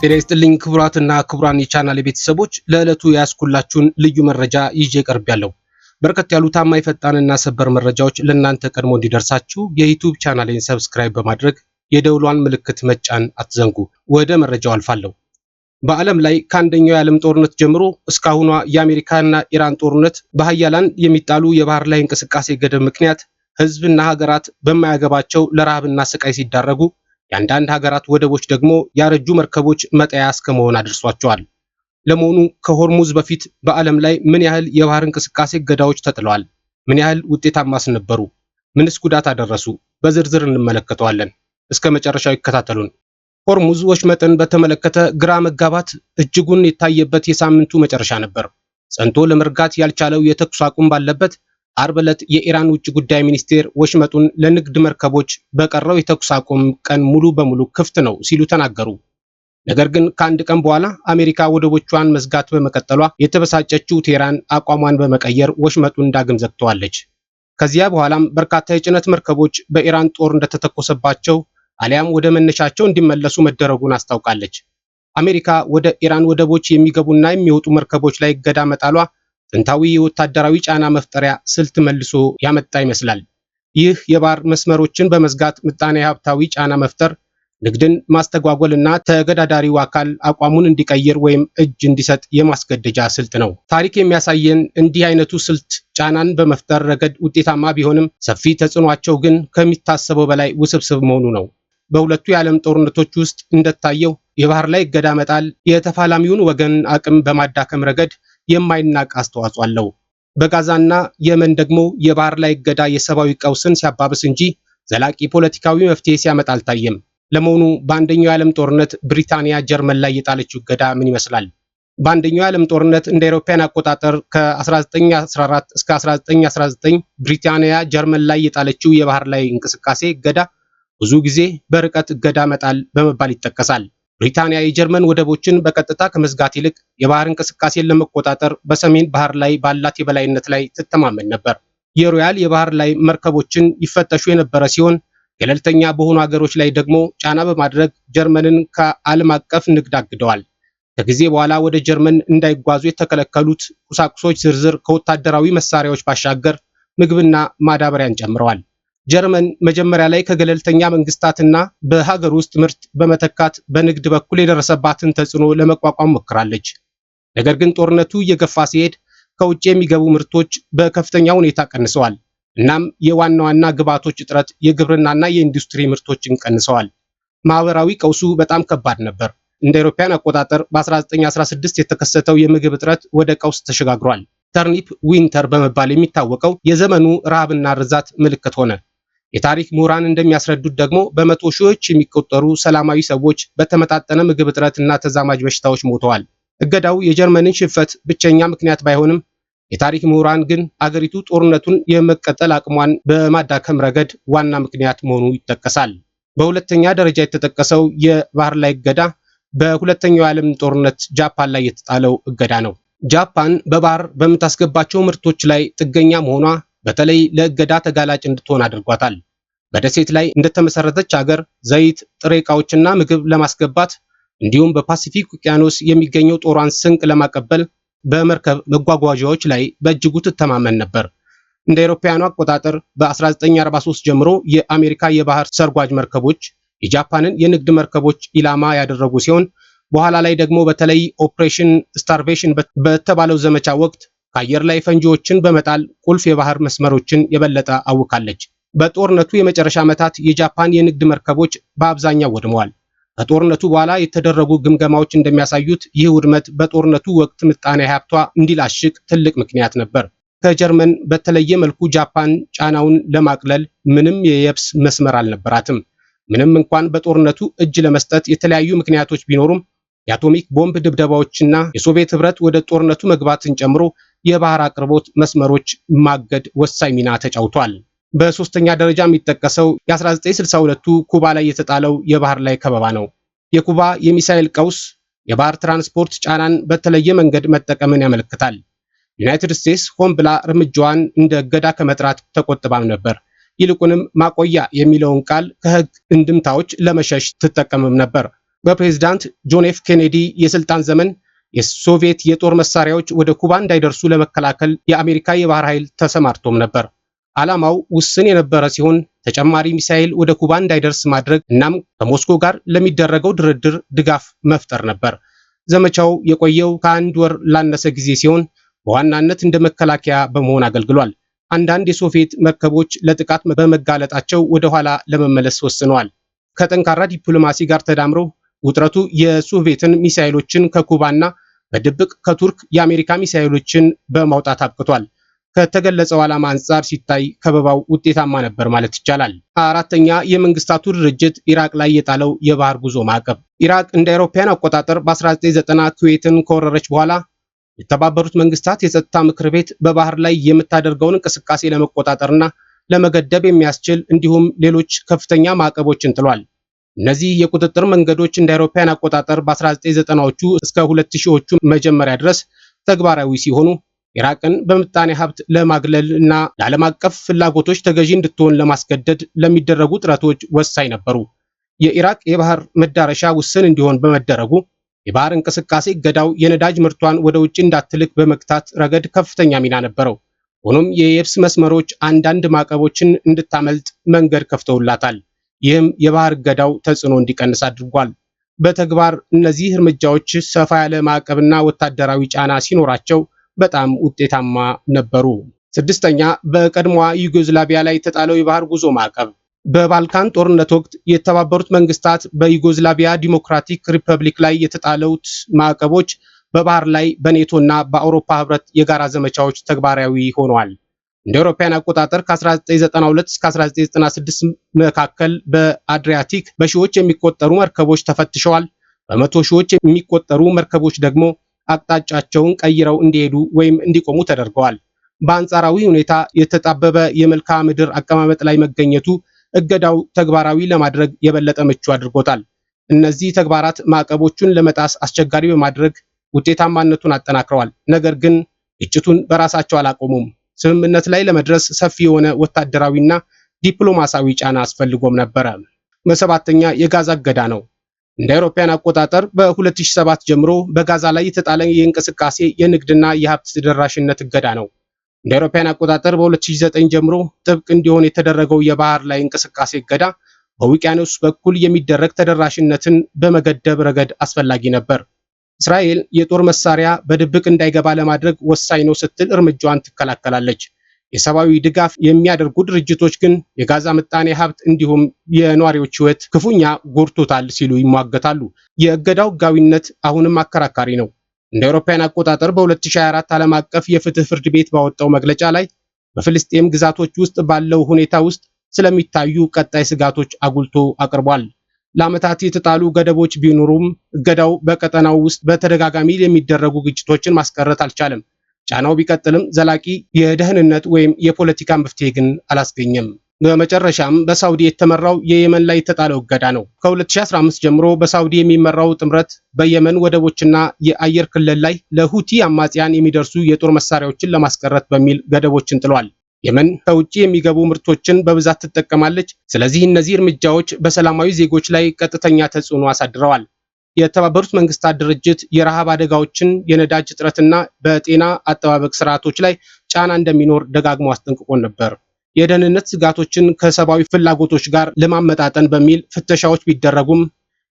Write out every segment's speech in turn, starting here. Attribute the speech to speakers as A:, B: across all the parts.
A: ጤና ይስጥልኝ ክቡራትና ክቡራን የቻናል ቤተሰቦች፣ ለዕለቱ ያስኩላችሁን ልዩ መረጃ ይዤ ቀርቤያለሁ። በርከት ያሉ ታማኝ ፈጣንና ሰበር መረጃዎች ለእናንተ ቀድሞ እንዲደርሳችሁ የዩቲዩብ ቻናሌን ሰብስክራይብ በማድረግ የደውሏን ምልክት መጫን አትዘንጉ። ወደ መረጃው አልፋለሁ። በዓለም ላይ ከአንደኛው የዓለም ጦርነት ጀምሮ እስካሁኗ የአሜሪካና ኢራን ጦርነት በሀያላን የሚጣሉ የባህር ላይ እንቅስቃሴ ገደብ ምክንያት ህዝብና ሀገራት በማያገባቸው ለረሃብና ስቃይ ሲዳረጉ፣ የአንዳንድ ሀገራት ወደቦች ደግሞ ያረጁ መርከቦች መጠያ እስከመሆን አድርሷቸዋል። ለመሆኑ ከሆርሙዝ በፊት በዓለም ላይ ምን ያህል የባህር እንቅስቃሴ እገዳዎች ተጥለዋል? ምን ያህል ውጤታማስ ነበሩ? ምንስ ጉዳት አደረሱ? በዝርዝር እንመለከተዋለን። እስከ መጨረሻው ይከታተሉን። ሆርሙዝ ወሽመጥን በተመለከተ ግራ መጋባት እጅጉን የታየበት የሳምንቱ መጨረሻ ነበር። ጸንቶ ለመርጋት ያልቻለው የተኩስ አቁም ባለበት አርብ ዕለት የኢራን ውጭ ጉዳይ ሚኒስቴር ወሽመጡን ለንግድ መርከቦች በቀረው የተኩስ አቁም ቀን ሙሉ በሙሉ ክፍት ነው ሲሉ ተናገሩ። ነገር ግን ከአንድ ቀን በኋላ አሜሪካ ወደቦቿን መዝጋት በመቀጠሏ የተበሳጨችው ቴህራን አቋሟን በመቀየር ወሽመጡን ዳግም ዘግተዋለች። ከዚያ በኋላም በርካታ የጭነት መርከቦች በኢራን ጦር እንደተተኮሰባቸው አሊያም ወደ መነሻቸው እንዲመለሱ መደረጉን አስታውቃለች። አሜሪካ ወደ ኢራን ወደቦች የሚገቡና የሚወጡ መርከቦች ላይ እገዳ መጣሏ ጥንታዊ የወታደራዊ ጫና መፍጠሪያ ስልት መልሶ ያመጣ ይመስላል። ይህ የባህር መስመሮችን በመዝጋት ምጣኔ ሀብታዊ ጫና መፍጠር፣ ንግድን ማስተጓጎልና ተገዳዳሪው አካል አቋሙን እንዲቀይር ወይም እጅ እንዲሰጥ የማስገደጃ ስልት ነው። ታሪክ የሚያሳየን እንዲህ አይነቱ ስልት ጫናን በመፍጠር ረገድ ውጤታማ ቢሆንም ሰፊ ተጽዕኗቸው ግን ከሚታሰበው በላይ ውስብስብ መሆኑ ነው። በሁለቱ የዓለም ጦርነቶች ውስጥ እንደታየው የባህር ላይ እገዳ መጣል የተፋላሚውን ወገን አቅም በማዳከም ረገድ የማይናቅ አስተዋጽኦ አለው። በጋዛና የመን ደግሞ የባህር ላይ እገዳ የሰብአዊ ቀውስን ሲያባብስ እንጂ ዘላቂ ፖለቲካዊ መፍትሄ ሲያመጣ አልታየም። ለመሆኑ በአንደኛው የዓለም ጦርነት ብሪታንያ ጀርመን ላይ የጣለችው እገዳ ምን ይመስላል? በአንደኛው የዓለም ጦርነት እንደ አውሮፓውያን አቆጣጠር ከ1914 እስከ 1919 ብሪታንያ ጀርመን ላይ የጣለችው የባህር ላይ እንቅስቃሴ እገዳ ብዙ ጊዜ በርቀት እገዳ መጣል በመባል ይጠቀሳል። ብሪታንያ የጀርመን ወደቦችን በቀጥታ ከመዝጋት ይልቅ የባህር እንቅስቃሴን ለመቆጣጠር በሰሜን ባህር ላይ ባላት የበላይነት ላይ ትተማመን ነበር። የሮያል የባህር ላይ መርከቦችን ይፈተሹ የነበረ ሲሆን ገለልተኛ በሆኑ ሀገሮች ላይ ደግሞ ጫና በማድረግ ጀርመንን ከዓለም አቀፍ ንግድ አግደዋል። ከጊዜ በኋላ ወደ ጀርመን እንዳይጓዙ የተከለከሉት ቁሳቁሶች ዝርዝር ከወታደራዊ መሳሪያዎች ባሻገር ምግብና ማዳበሪያን ጨምረዋል። ጀርመን መጀመሪያ ላይ ከገለልተኛ መንግስታትና በሀገር ውስጥ ምርት በመተካት በንግድ በኩል የደረሰባትን ተጽዕኖ ለመቋቋም ሞክራለች። ነገር ግን ጦርነቱ እየገፋ ሲሄድ ከውጭ የሚገቡ ምርቶች በከፍተኛ ሁኔታ ቀንሰዋል። እናም የዋና ዋና ግብዓቶች እጥረት የግብርናና የኢንዱስትሪ ምርቶችን ቀንሰዋል። ማህበራዊ ቀውሱ በጣም ከባድ ነበር። እንደ አውሮፓውያን አቆጣጠር በ1916 የተከሰተው የምግብ እጥረት ወደ ቀውስ ተሸጋግሯል። ተርኒፕ ዊንተር በመባል የሚታወቀው የዘመኑ ረሃብና ርዛት ምልክት ሆነ። የታሪክ ምሁራን እንደሚያስረዱት ደግሞ በመቶ ሺዎች የሚቆጠሩ ሰላማዊ ሰዎች በተመጣጠነ ምግብ እጥረትና ተዛማጅ በሽታዎች ሞተዋል። እገዳው የጀርመንን ሽንፈት ብቸኛ ምክንያት ባይሆንም የታሪክ ምሁራን ግን አገሪቱ ጦርነቱን የመቀጠል አቅሟን በማዳከም ረገድ ዋና ምክንያት መሆኑ ይጠቀሳል። በሁለተኛ ደረጃ የተጠቀሰው የባህር ላይ እገዳ በሁለተኛው የዓለም ጦርነት ጃፓን ላይ የተጣለው እገዳ ነው። ጃፓን በባህር በምታስገባቸው ምርቶች ላይ ጥገኛ መሆኗ በተለይ ለእገዳ ተጋላጭ እንድትሆን አድርጓታል። በደሴት ላይ እንደተመሰረተች ሀገር ዘይት፣ ጥሬ ዕቃዎችና ምግብ ለማስገባት እንዲሁም በፓሲፊክ ውቅያኖስ የሚገኘው ጦሯን ስንቅ ለማቀበል በመርከብ መጓጓዣዎች ላይ በእጅጉ ትተማመን ነበር። እንደ አውሮፓውያኑ አቆጣጠር በ1943 ጀምሮ የአሜሪካ የባህር ሰርጓጅ መርከቦች የጃፓንን የንግድ መርከቦች ኢላማ ያደረጉ ሲሆን በኋላ ላይ ደግሞ በተለይ ኦፕሬሽን ስታርቬሽን በተባለው ዘመቻ ወቅት ከአየር ላይ ፈንጂዎችን በመጣል ቁልፍ የባህር መስመሮችን የበለጠ አውካለች። በጦርነቱ የመጨረሻ ዓመታት የጃፓን የንግድ መርከቦች በአብዛኛው ወድመዋል። ከጦርነቱ በኋላ የተደረጉ ግምገማዎች እንደሚያሳዩት ይህ ውድመት በጦርነቱ ወቅት ምጣኔ ሀብቷ እንዲላሽቅ ትልቅ ምክንያት ነበር። ከጀርመን በተለየ መልኩ ጃፓን ጫናውን ለማቅለል ምንም የየብስ መስመር አልነበራትም። ምንም እንኳን በጦርነቱ እጅ ለመስጠት የተለያዩ ምክንያቶች ቢኖሩም የአቶሚክ ቦምብ ድብደባዎችና የሶቪየት ህብረት ወደ ጦርነቱ መግባትን ጨምሮ የባህር አቅርቦት መስመሮች ማገድ ወሳኝ ሚና ተጫውቷል። በሶስተኛ ደረጃ የሚጠቀሰው የ1962ቱ ኩባ ላይ የተጣለው የባህር ላይ ከበባ ነው። የኩባ የሚሳኤል ቀውስ የባህር ትራንስፖርት ጫናን በተለየ መንገድ መጠቀምን ያመለክታል። ዩናይትድ ስቴትስ ሆን ብላ እርምጃዋን እንደ እገዳ ከመጥራት ተቆጥባም ነበር። ይልቁንም ማቆያ የሚለውን ቃል ከህግ እንድምታዎች ለመሸሽ ትጠቀምም ነበር። በፕሬዝዳንት ጆን ኤፍ ኬኔዲ የስልጣን ዘመን የሶቪየት የጦር መሳሪያዎች ወደ ኩባ እንዳይደርሱ ለመከላከል የአሜሪካ የባህር ኃይል ተሰማርቶም ነበር። ዓላማው ውስን የነበረ ሲሆን ተጨማሪ ሚሳኤል ወደ ኩባ እንዳይደርስ ማድረግ እናም ከሞስኮ ጋር ለሚደረገው ድርድር ድጋፍ መፍጠር ነበር። ዘመቻው የቆየው ከአንድ ወር ላነሰ ጊዜ ሲሆን በዋናነት እንደ መከላከያ በመሆን አገልግሏል። አንዳንድ የሶቪየት መርከቦች ለጥቃት በመጋለጣቸው ወደ ኋላ ለመመለስ ወስነዋል። ከጠንካራ ዲፕሎማሲ ጋር ተዳምሮ ውጥረቱ የሶቪየትን ሚሳኤሎችን ከኩባና በድብቅ ከቱርክ የአሜሪካ ሚሳኤሎችን በማውጣት አብቅቷል። ከተገለጸው ዓላማ አንጻር ሲታይ ከበባው ውጤታማ ነበር ማለት ይቻላል። አራተኛ የመንግስታቱ ድርጅት ኢራቅ ላይ የጣለው የባህር ጉዞ ማዕቀብ። ኢራቅ እንደ አውሮፓውያን አቆጣጠር በ1990 ኩዌትን ከወረረች በኋላ የተባበሩት መንግስታት የጸጥታ ምክር ቤት በባህር ላይ የምታደርገውን እንቅስቃሴ ለመቆጣጠርና ለመገደብ የሚያስችል እንዲሁም ሌሎች ከፍተኛ ማዕቀቦችን ጥሏል። እነዚህ የቁጥጥር መንገዶች እንደ አውሮፓውያን አቆጣጠር በ1990ዎቹ እስከ 2000ዎቹ መጀመሪያ ድረስ ተግባራዊ ሲሆኑ ኢራቅን በምጣኔ ሀብት ለማግለል እና ለዓለም አቀፍ ፍላጎቶች ተገዢ እንድትሆን ለማስገደድ ለሚደረጉ ጥረቶች ወሳኝ ነበሩ። የኢራቅ የባህር መዳረሻ ውስን እንዲሆን በመደረጉ የባህር እንቅስቃሴ እገዳው የነዳጅ ምርቷን ወደ ውጭ እንዳትልክ በመግታት ረገድ ከፍተኛ ሚና ነበረው። ሆኖም የየብስ መስመሮች አንዳንድ ማዕቀቦችን እንድታመልጥ መንገድ ከፍተውላታል። ይህም የባህር እገዳው ተጽዕኖ እንዲቀንስ አድርጓል። በተግባር እነዚህ እርምጃዎች ሰፋ ያለ ማዕቀብና ወታደራዊ ጫና ሲኖራቸው በጣም ውጤታማ ነበሩ። ስድስተኛ በቀድሞዋ ዩጎዝላቪያ ላይ የተጣለው የባህር ጉዞ ማዕቀብ። በባልካን ጦርነት ወቅት የተባበሩት መንግስታት በዩጎዝላቪያ ዲሞክራቲክ ሪፐብሊክ ላይ የተጣሉት ማዕቀቦች በባህር ላይ በኔቶና በአውሮፓ ህብረት የጋራ ዘመቻዎች ተግባራዊ ሆነዋል። እንደ አውሮፓውያን አቆጣጠር ከ1992 እስከ 1996 መካከል በአድሪያቲክ በሺዎች የሚቆጠሩ መርከቦች ተፈትሸዋል። በመቶ ሺዎች የሚቆጠሩ መርከቦች ደግሞ አቅጣጫቸውን ቀይረው እንዲሄዱ ወይም እንዲቆሙ ተደርገዋል። በአንጻራዊ ሁኔታ የተጣበበ የመልክዓ ምድር አቀማመጥ ላይ መገኘቱ እገዳው ተግባራዊ ለማድረግ የበለጠ ምቹ አድርጎታል። እነዚህ ተግባራት ማዕቀቦቹን ለመጣስ አስቸጋሪ በማድረግ ውጤታማነቱን አጠናክረዋል። ነገር ግን ግጭቱን በራሳቸው አላቆሙም። ስምምነት ላይ ለመድረስ ሰፊ የሆነ ወታደራዊና ዲፕሎማሲያዊ ጫና አስፈልጎም ነበረ። በሰባተኛ የጋዛ እገዳ ነው። እንደ አውሮፓውያን አቆጣጠር በ2007 ጀምሮ በጋዛ ላይ የተጣለ የእንቅስቃሴ የንግድና የሀብት ተደራሽነት እገዳ ነው። እንደ አውሮፓውያን አቆጣጠር በ2009 ጀምሮ ጥብቅ እንዲሆን የተደረገው የባህር ላይ እንቅስቃሴ እገዳ በውቅያኖስ በኩል የሚደረግ ተደራሽነትን በመገደብ ረገድ አስፈላጊ ነበር። እስራኤል የጦር መሳሪያ በድብቅ እንዳይገባ ለማድረግ ወሳኝ ነው ስትል እርምጃዋን ትከላከላለች። የሰብአዊ ድጋፍ የሚያደርጉ ድርጅቶች ግን የጋዛ ምጣኔ ሀብት እንዲሁም የነዋሪዎች ሕይወት ክፉኛ ጎድቶታል ሲሉ ይሟገታሉ። የእገዳው ሕጋዊነት አሁንም አከራካሪ ነው። እንደ አውሮፓውያን አቆጣጠር በ2024 ዓለም አቀፍ የፍትህ ፍርድ ቤት ባወጣው መግለጫ ላይ በፍልስጤም ግዛቶች ውስጥ ባለው ሁኔታ ውስጥ ስለሚታዩ ቀጣይ ስጋቶች አጉልቶ አቅርቧል። ለዓመታት የተጣሉ ገደቦች ቢኖሩም እገዳው በቀጠናው ውስጥ በተደጋጋሚ የሚደረጉ ግጭቶችን ማስቀረት አልቻለም። ጫናው ቢቀጥልም ዘላቂ የደህንነት ወይም የፖለቲካ መፍትሄ ግን አላስገኘም። በመጨረሻም በሳውዲ የተመራው የየመን ላይ የተጣለው እገዳ ነው። ከ2015 ጀምሮ በሳውዲ የሚመራው ጥምረት በየመን ወደቦችና የአየር ክልል ላይ ለሁቲ አማጽያን የሚደርሱ የጦር መሳሪያዎችን ለማስቀረት በሚል ገደቦችን ጥሏል። የመን ከውጭ የሚገቡ ምርቶችን በብዛት ትጠቀማለች። ስለዚህ እነዚህ እርምጃዎች በሰላማዊ ዜጎች ላይ ቀጥተኛ ተጽዕኖ አሳድረዋል። የተባበሩት መንግስታት ድርጅት የረሃብ አደጋዎችን፣ የነዳጅ እጥረትና በጤና አጠባበቅ ስርዓቶች ላይ ጫና እንደሚኖር ደጋግሞ አስጠንቅቆን ነበር። የደህንነት ስጋቶችን ከሰብአዊ ፍላጎቶች ጋር ለማመጣጠን በሚል ፍተሻዎች ቢደረጉም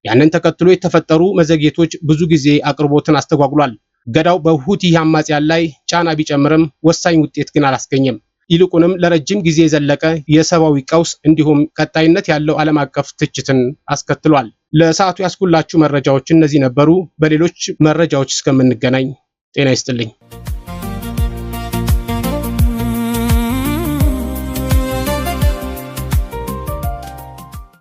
A: ያንን ተከትሎ የተፈጠሩ መዘግየቶች ብዙ ጊዜ አቅርቦትን አስተጓጉሏል። እገዳው በሁቲ አማጽያን ላይ ጫና ቢጨምርም ወሳኝ ውጤት ግን አላስገኘም። ይልቁንም ለረጅም ጊዜ የዘለቀ የሰብአዊ ቀውስ እንዲሁም ቀጣይነት ያለው ዓለም አቀፍ ትችትን አስከትሏል። ለሰዓቱ ያስኩላችሁ መረጃዎች እነዚህ ነበሩ። በሌሎች መረጃዎች እስከምንገናኝ ጤና ይስጥልኝ።